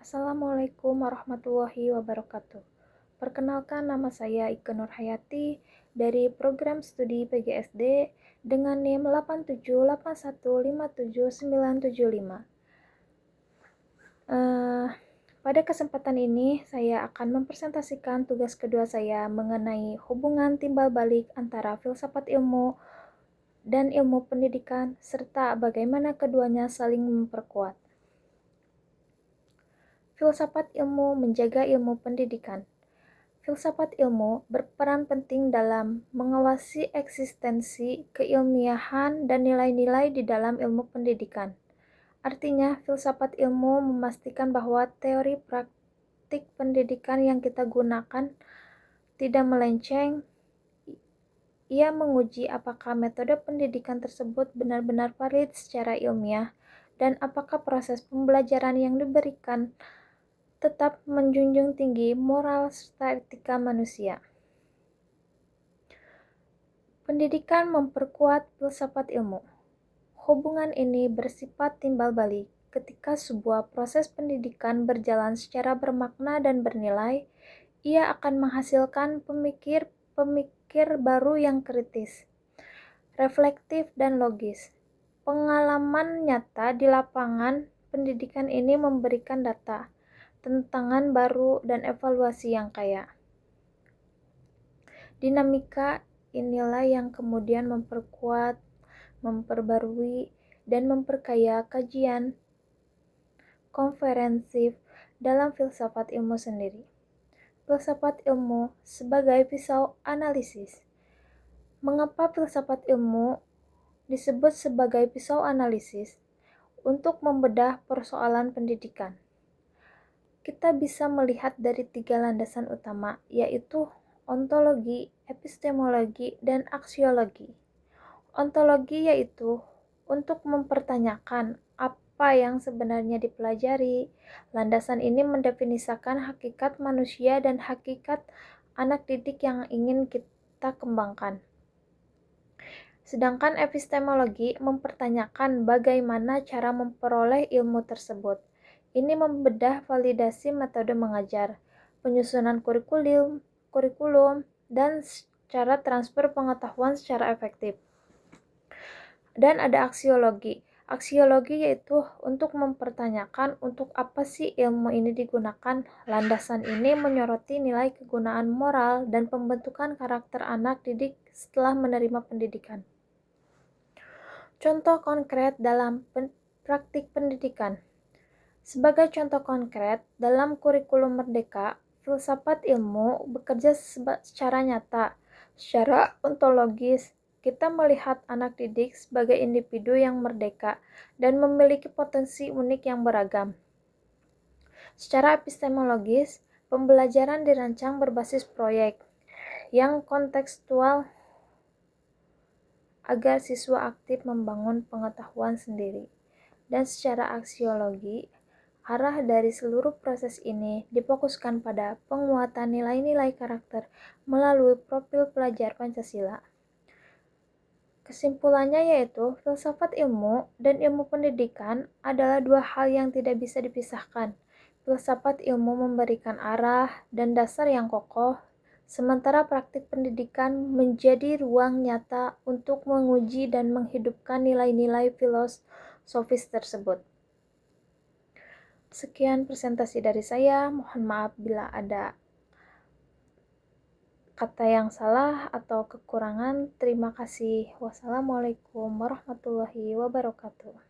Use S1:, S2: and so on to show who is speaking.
S1: Assalamualaikum warahmatullahi wabarakatuh. Perkenalkan, nama saya Ikke Nurhayati dari program studi PGSD dengan NIM 878157975. Pada kesempatan ini saya akan mempresentasikan tugas kedua saya mengenai hubungan timbal balik antara filsafat ilmu dan ilmu pendidikan serta bagaimana keduanya saling memperkuat. Filsafat ilmu menjaga ilmu pendidikan. Filsafat ilmu berperan penting dalam mengawasi eksistensi keilmiahan dan nilai-nilai di dalam ilmu pendidikan. Artinya, filsafat ilmu memastikan bahwa teori praktik pendidikan yang kita gunakan tidak melenceng. Ia menguji apakah metode pendidikan tersebut benar-benar valid secara ilmiah dan apakah proses pembelajaran yang diberikan tetap menjunjung tinggi moral serta etika manusia. Pendidikan memperkuat filsafat ilmu. Hubungan ini bersifat timbal balik. Ketika sebuah proses pendidikan berjalan secara bermakna dan bernilai, ia akan menghasilkan pemikir baru yang kritis, reflektif, dan logis. Pengalaman nyata di lapangan pendidikan ini memberikan data, tantangan baru, dan evaluasi yang kaya. Dinamika inilah yang kemudian memperkuat, memperbarui, dan memperkaya kajian komprehensif dalam filsafat ilmu sendiri. Filsafat ilmu sebagai pisau analisis. Mengapa filsafat ilmu disebut sebagai pisau analisis? Untuk membedah persoalan pendidikan, kita bisa melihat dari 3 landasan utama, yaitu ontologi, epistemologi, dan aksiologi. Ontologi yaitu untuk mempertanyakan apa yang sebenarnya dipelajari. Landasan ini mendefinisikan hakikat manusia dan hakikat anak didik yang ingin kita kembangkan. Sedangkan epistemologi mempertanyakan bagaimana cara memperoleh ilmu tersebut. Ini membedah validasi metode mengajar, penyusunan kurikulum, dan cara transfer pengetahuan secara efektif. Dan ada aksiologi. Aksiologi yaitu untuk mempertanyakan untuk apa sih ilmu ini digunakan. Landasan ini menyoroti nilai kegunaan moral dan pembentukan karakter anak didik setelah menerima pendidikan. Contoh konkret dalam praktik pendidikan. Sebagai contoh konkret, dalam kurikulum Merdeka, filsafat ilmu bekerja secara nyata, secara ontologis. Kita melihat anak didik sebagai individu yang merdeka dan memiliki potensi unik yang beragam. Secara epistemologis, pembelajaran dirancang berbasis proyek yang kontekstual agar siswa aktif membangun pengetahuan sendiri. Dan secara aksiologi, arah dari seluruh proses ini difokuskan pada penguatan nilai-nilai karakter melalui profil pelajar Pancasila. Kesimpulannya yaitu, filsafat ilmu dan ilmu pendidikan adalah 2 hal yang tidak bisa dipisahkan. Filsafat ilmu memberikan arah dan dasar yang kokoh, sementara praktik pendidikan menjadi ruang nyata untuk menguji dan menghidupkan nilai-nilai filosofis tersebut. Sekian presentasi dari saya, mohon maaf bila ada kata yang salah atau kekurangan. Terima kasih. Wassalamualaikum warahmatullahi wabarakatuh.